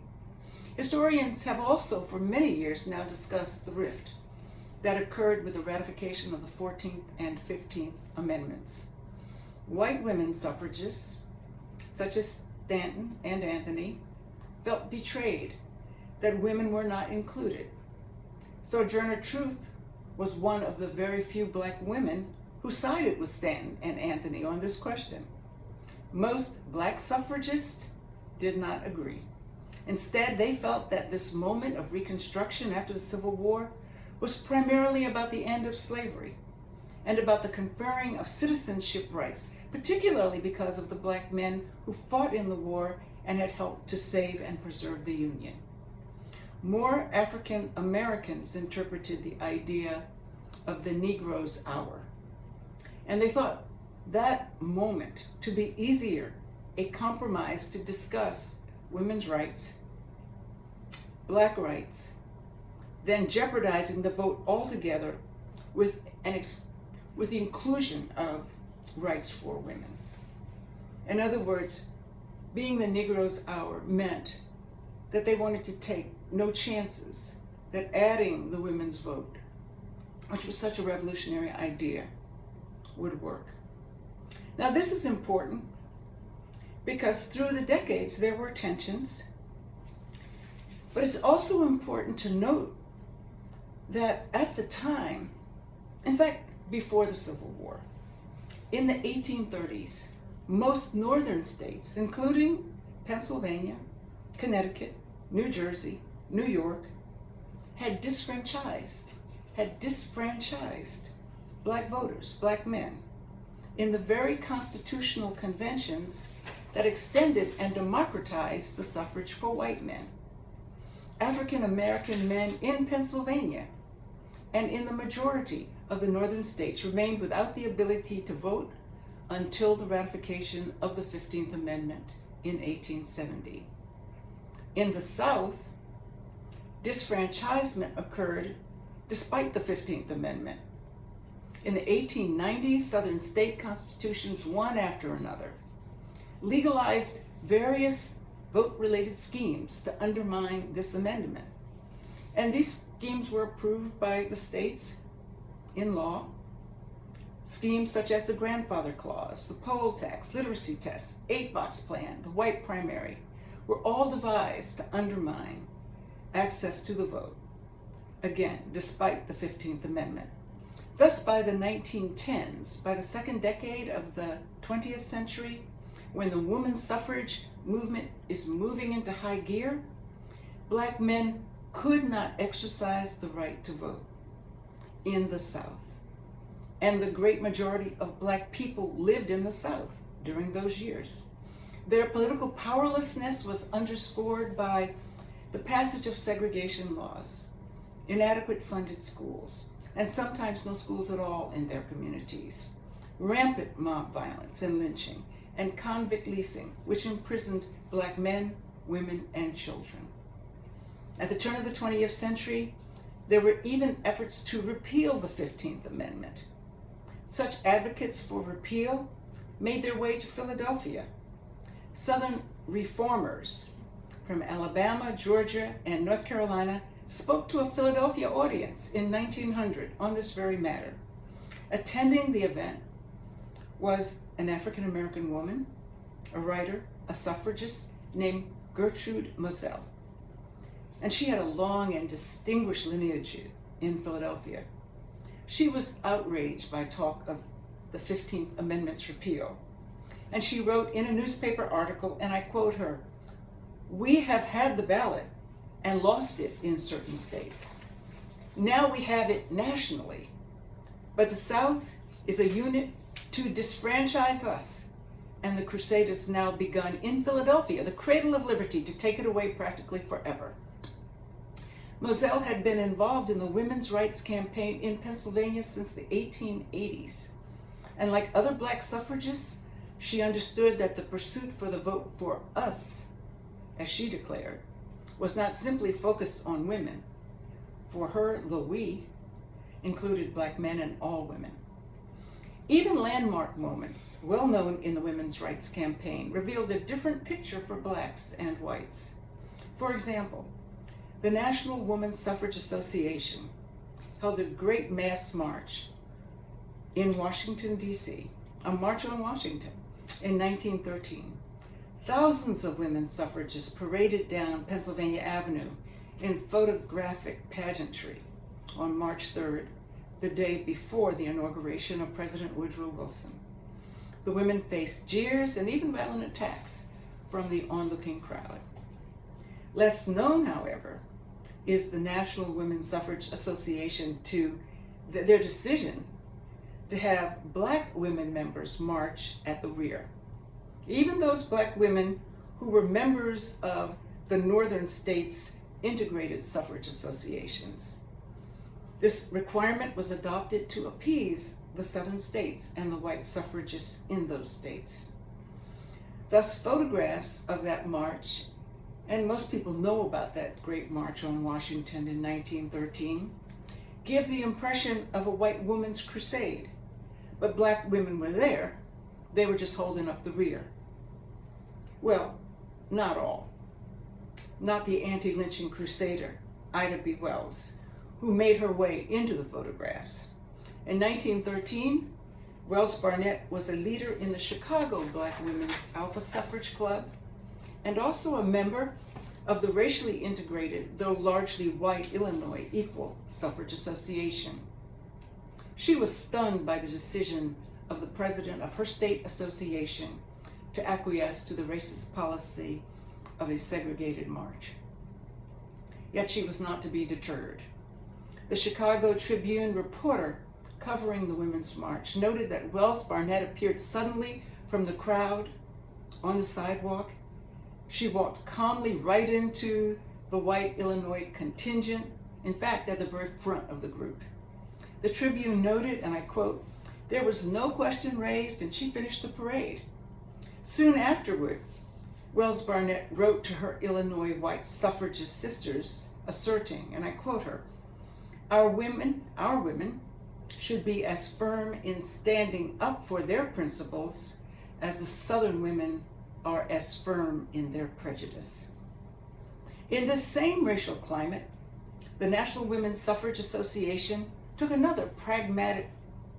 Historians have also for many years now discussed the rift that occurred with the ratification of the 14th and 15th Amendments. White women suffragists, such as Stanton and Anthony, felt betrayed that women were not included. Sojourner Truth was one of the very few black women who sided with Stanton and Anthony on this question. Most black suffragists did not agree. Instead, they felt that this moment of Reconstruction after the Civil War was primarily about the end of slavery and about the conferring of citizenship rights, particularly because of the black men who fought in the war and had helped to save and preserve the Union. More African Americans interpreted the idea of the Negro's hour, and they thought that moment to be easier a compromise to discuss women's rights, black rights, than jeopardizing the vote altogether with the inclusion of rights for women. In other words, being the Negro's hour meant that they wanted to take no chances that adding the women's vote, which was such a revolutionary idea, would work. Now this is important because through the decades there were tensions, but it's also important to note that at the time, in fact, before the Civil War, in the 1830s, most northern states, including Pennsylvania, Connecticut, New Jersey, New York, had disfranchised black voters, black men, in the very constitutional conventions that extended and democratized the suffrage for white men. African American men in Pennsylvania and in the majority of the northern states remained without the ability to vote until the ratification of the 15th Amendment in 1870. In the South, disfranchisement occurred despite the 15th Amendment. In the 1890s, Southern state constitutions, one after another, legalized various vote-related schemes to undermine this amendment. And these schemes were approved by the states in law. Schemes such as the grandfather clause, the poll tax, literacy test, 8-box plan, the white primary, were all devised to undermine access to the vote, again, despite the 15th Amendment. Thus, by the 1910s, by the second decade of the 20th century, when the women's suffrage movement is moving into high gear, Black men could not exercise the right to vote in the South. And the great majority of Black people lived in the South during those years. Their political powerlessness was underscored by the passage of segregation laws, inadequate funded schools, and sometimes no schools at all in their communities, rampant mob violence and lynching, and convict leasing, which imprisoned Black men, women, and children. At the turn of the 20th century, there were even efforts to repeal the 15th Amendment. Such advocates for repeal made their way to Philadelphia. Southern reformers from Alabama, Georgia, and North Carolina spoke to a Philadelphia audience in 1900 on this very matter. Attending the event was an African-American woman, a writer, a suffragist named Gertrude Moselle. And she had a long and distinguished lineage in Philadelphia. She was outraged by talk of the 15th Amendment's repeal. And she wrote in a newspaper article, and I quote her, "We have had the ballot and lost it in certain states. Now we have it nationally, but the South is a unit to disfranchise us, and the crusade has now begun in Philadelphia, the cradle of liberty, to take it away practically forever." Moselle had been involved in the women's rights campaign in Pennsylvania since the 1880s. And like other Black suffragists, she understood that the pursuit for the vote for us, as she declared, was not simply focused on women. For her, the we included Black men and all women. Even landmark moments, well known in the women's rights campaign, revealed a different picture for Blacks and whites. For example, the National Women's Suffrage Association held a great mass march in Washington, D.C., a March on Washington, in 1913. Thousands of women suffragists paraded down Pennsylvania Avenue in photographic pageantry on March 3rd, the day before the inauguration of President Woodrow Wilson. The women faced jeers and even violent attacks from the onlooking crowd. Less known, however, is the National Women's Suffrage Association their decision to have Black women members march at the rear. Even those Black women who were members of the northern states' integrated suffrage associations. This requirement was adopted to appease the southern states and the white suffragists in those states. Thus, photographs of that march, and most people know about that great march on Washington in 1913, give the impression of a white woman's crusade. But Black women were there, they were just holding up the rear. Well, not all. Not the anti-lynching crusader, Ida B. Wells, who made her way into the photographs. In 1913, Wells Barnett was a leader in the Chicago Black Women's Alpha Suffrage Club and also a member of the racially integrated, though largely white, Illinois Equal Suffrage Association. She was stunned by the decision of the president of her state association to acquiesce to the racist policy of a segregated march. Yet she was not to be deterred. The Chicago Tribune reporter covering the Women's March noted that Wells Barnett appeared suddenly from the crowd on the sidewalk. She walked calmly right into the white Illinois contingent, in fact, at the very front of the group. The Tribune noted, and I quote, "There was no question raised and she finished the parade." Soon afterward, Wells Barnett wrote to her Illinois white suffragist sisters asserting, and I quote her, Our women should be as firm in standing up for their principles as the Southern women are as firm in their prejudice." In this same racial climate, the National Women's Suffrage Association took another pragmatic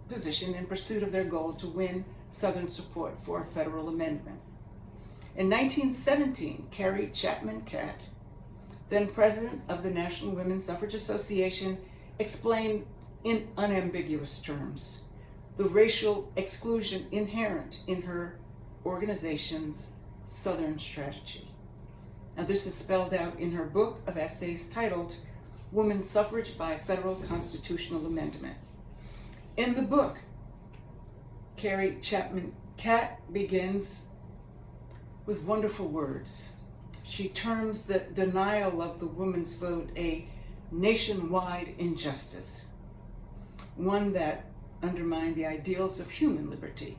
position in pursuit of their goal to win Southern support for a federal amendment. In 1917, Carrie Chapman Catt, then president of the National Women's Suffrage Association, explained in unambiguous terms the racial exclusion inherent in her organization's Southern strategy. Now, this is spelled out in her book of essays titled Women's Suffrage by Federal Constitutional Amendment. In the book, Carrie Chapman Catt begins with wonderful words. She terms the denial of the woman's vote a nationwide injustice, one that undermined the ideals of human liberty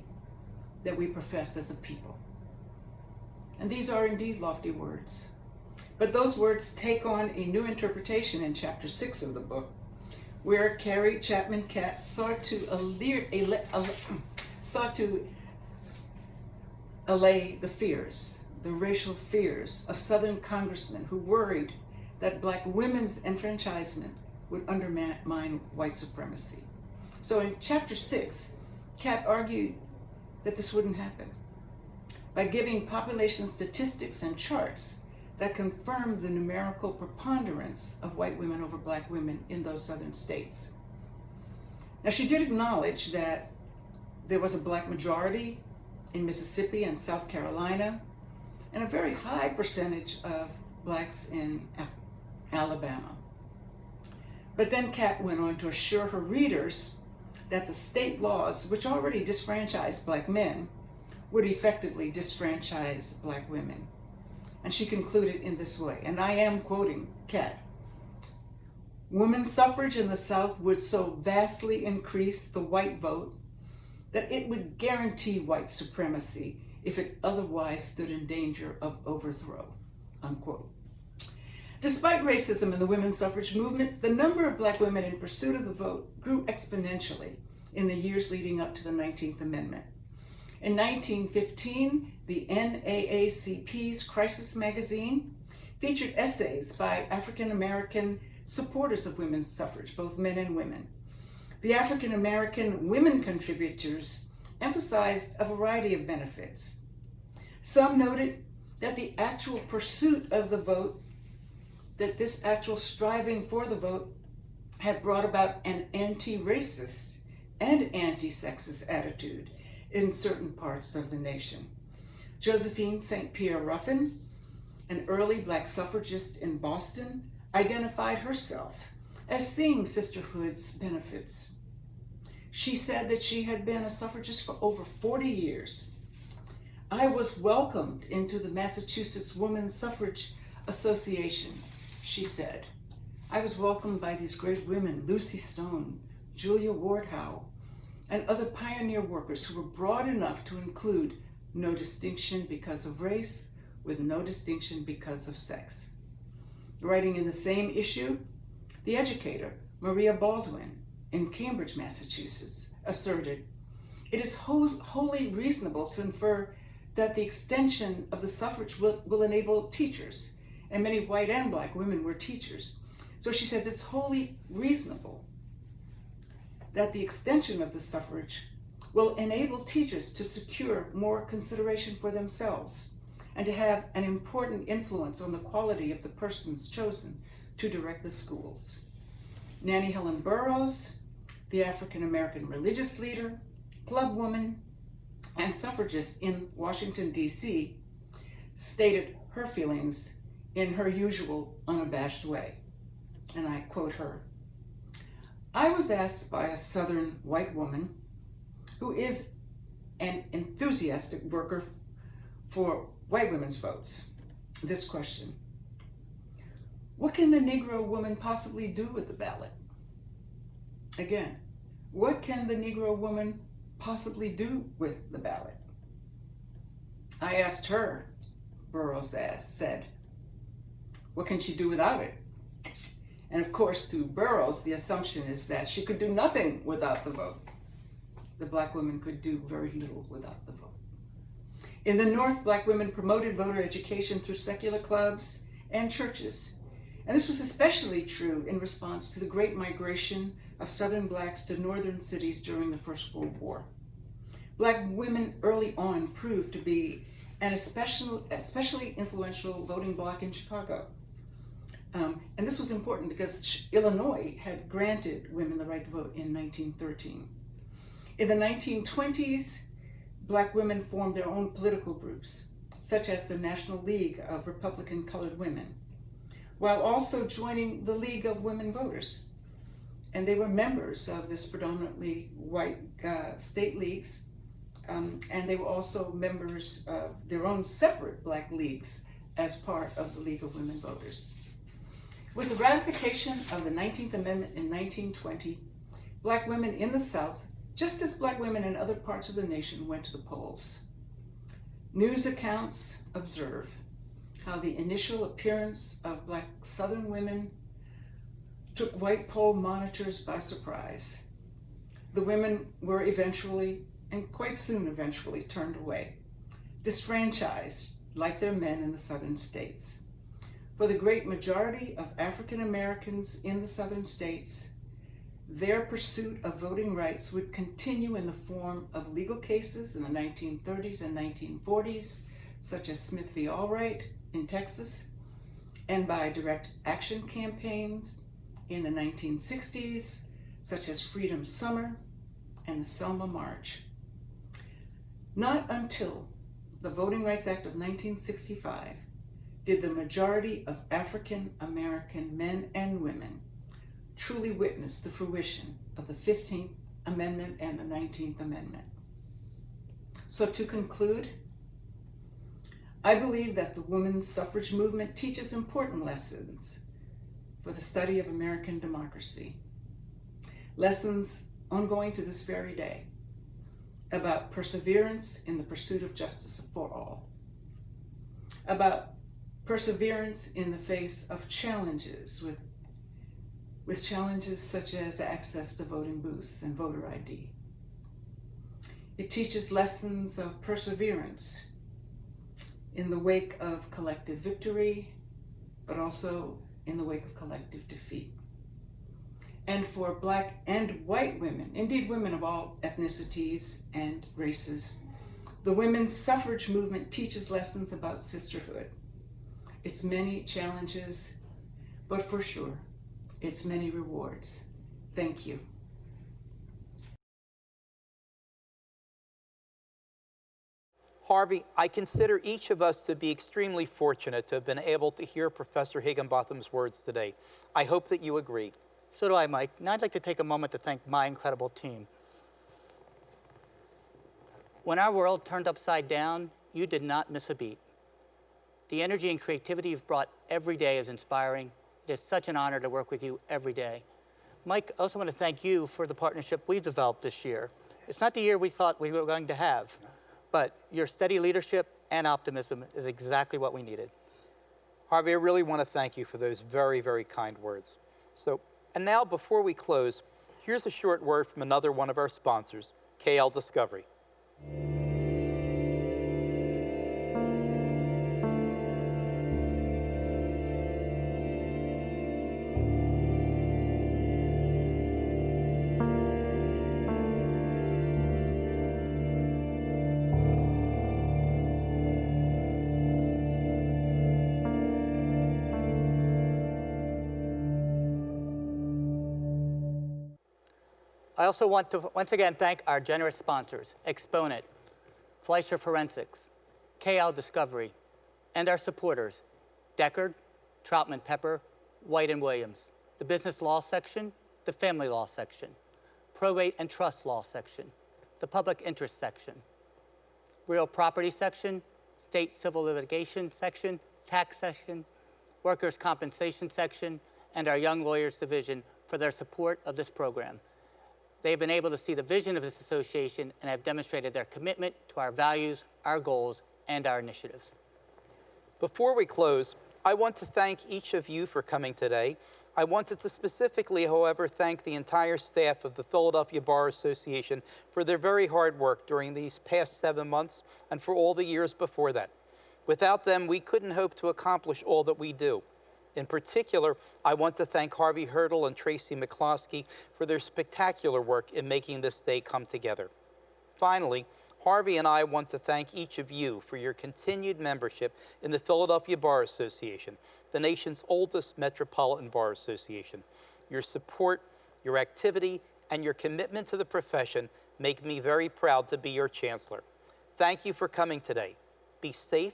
that we profess as a people. And these are indeed lofty words. But those words take on a new interpretation in chapter 6 of the book, where Carrie Chapman Catt sought to allay the fears, the racial fears of Southern congressmen who worried that Black women's enfranchisement would undermine white supremacy. So in chapter 6, Catt argued that this wouldn't happen by giving population statistics and charts that confirmed the numerical preponderance of white women over Black women in those Southern states. Now, she did acknowledge that there was a Black majority in Mississippi and South Carolina, and a very high percentage of Blacks in Alabama. But then Catt went on to assure her readers that the state laws, which already disfranchised Black men, would effectively disfranchise Black women. And she concluded in this way, and I am quoting Catt: "Women's suffrage in the South would so vastly increase the white vote that it would guarantee white supremacy if it otherwise stood in danger of overthrow," unquote. Despite racism in the women's suffrage movement, the number of Black women in pursuit of the vote grew exponentially in the years leading up to the 19th Amendment. In 1915, the NAACP's Crisis magazine featured essays by African American supporters of women's suffrage, both men and women. The African American women contributors emphasized a variety of benefits. Some noted that the actual pursuit of the vote, that this actual striving for the vote, had brought about an anti-racist and anti-sexist attitude in certain parts of the nation. Josephine St. Pierre Ruffin, an early Black suffragist in Boston, identified herself as seeing sisterhood's benefits. She said that she had been a suffragist for over 40 years. "I was welcomed into the Massachusetts Women's Suffrage Association," she said. "I was welcomed by these great women, Lucy Stone, Julia Ward Howe, and other pioneer workers who were broad enough to include no distinction because of race with no distinction because of sex." Writing in the same issue, the educator Maria Baldwin in Cambridge, Massachusetts, asserted, "It is wholly reasonable to infer that the extension of the suffrage will enable teachers," and many white and Black women were teachers. So she says it's wholly reasonable that the extension of the suffrage will enable teachers to secure more consideration for themselves and to have an important influence on the quality of the persons chosen to direct the schools. Nannie Helen Burroughs, the African American religious leader, club woman, and suffragist in Washington, D.C., stated her feelings in her usual unabashed way. And I quote her: "I was asked by a Southern white woman who is an enthusiastic worker for white women's votes this question: what can the Negro woman possibly do with the ballot? Again, what can the Negro woman possibly do with the ballot? I asked her," Burroughs said, "what can she do without it?" And of course, to Burroughs, the assumption is that she could do nothing without the vote. The Black woman could do very little without the vote. In the North, Black women promoted voter education through secular clubs and churches. And this was especially true in response to the great migration of Southern Blacks to northern cities during the First World War. Black women early on proved to be an especially influential voting bloc in Chicago. And this was important because Illinois had granted women the right to vote in 1913. In the 1920s, Black women formed their own political groups, such as the National League of Republican Colored Women, while also joining the League of Women Voters. And they were members of this predominantly white state leagues, and they were also members of their own separate Black leagues as part of the League of Women Voters. With the ratification of the 19th Amendment in 1920, Black women in the South, just as Black women in other parts of the nation, went to the polls. News accounts observe how the initial appearance of Black Southern women took white poll monitors by surprise. The women were eventually, and quite soon eventually, turned away, disfranchised like their men in the Southern states. For the great majority of African Americans in the Southern states, their pursuit of voting rights would continue in the form of legal cases in the 1930s and 1940s, such as Smith v. Allwright in Texas, and by direct action campaigns in the 1960s, such as Freedom Summer and the Selma March. Not until the Voting Rights Act of 1965 did the majority of African American men and women truly witness the fruition of the 15th Amendment and the 19th Amendment. So to conclude, I believe that the women's suffrage movement teaches important lessons for the study of American democracy. Lessons ongoing to this very day about perseverance in the pursuit of justice for all, about perseverance in the face of challenges with challenges such as access to voting booths and voter ID. It teaches lessons of perseverance in the wake of collective victory, but also in the wake of collective defeat. And for Black and white women, indeed women of all ethnicities and races, the women's suffrage movement teaches lessons about sisterhood. Its many challenges, but for sure, its many rewards. Thank you. Harvey, I consider each of us to be extremely fortunate to have been able to hear Professor Higginbotham's words today. I hope that you agree. So do I, Mike. Now I'd like to take a moment to thank my incredible team. When our world turned upside down, you did not miss a beat. The energy and creativity you've brought every day is inspiring. It is such an honor to work with you every day. Mike, I also want to thank you for the partnership we've developed this year. It's not the year we thought we were going to have, but your steady leadership and optimism is exactly what we needed. Harvey, I really want to thank you for those very, very kind words. And now, before we close, here's a short word from another one of our sponsors, KL Discovery. I also want to once again thank our generous sponsors, Exponent, Fleischer Forensics, KL Discovery, and our supporters, Deckard, Troutman Pepper, White and Williams, the Business Law Section, the Family Law Section, Probate and Trust Law Section, the Public Interest Section, Real Property Section, State Civil Litigation Section, Tax Section, Workers' Compensation Section, and our Young Lawyers Division for their support of this program. They have been able to see the vision of this association and have demonstrated their commitment to our values, our goals, and our initiatives. Before we close, I want to thank each of you for coming today. I wanted to specifically, however, thank the entire staff of the Philadelphia Bar Association for their very hard work during these past 7 months and for all the years before that. Without them, we couldn't hope to accomplish all that we do. In particular, I want to thank Harvey Hurdle and Tracy McCloskey for their spectacular work in making this day come together. Finally, Harvey and I want to thank each of you for your continued membership in the Philadelphia Bar Association, the nation's oldest metropolitan bar association. Your support, your activity, and your commitment to the profession make me very proud to be your chancellor. Thank you for coming today. Be safe,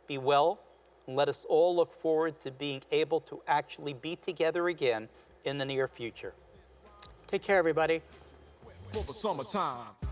be well, and let us all look forward to being able to actually be together again in the near future. Take care, everybody. For the summertime.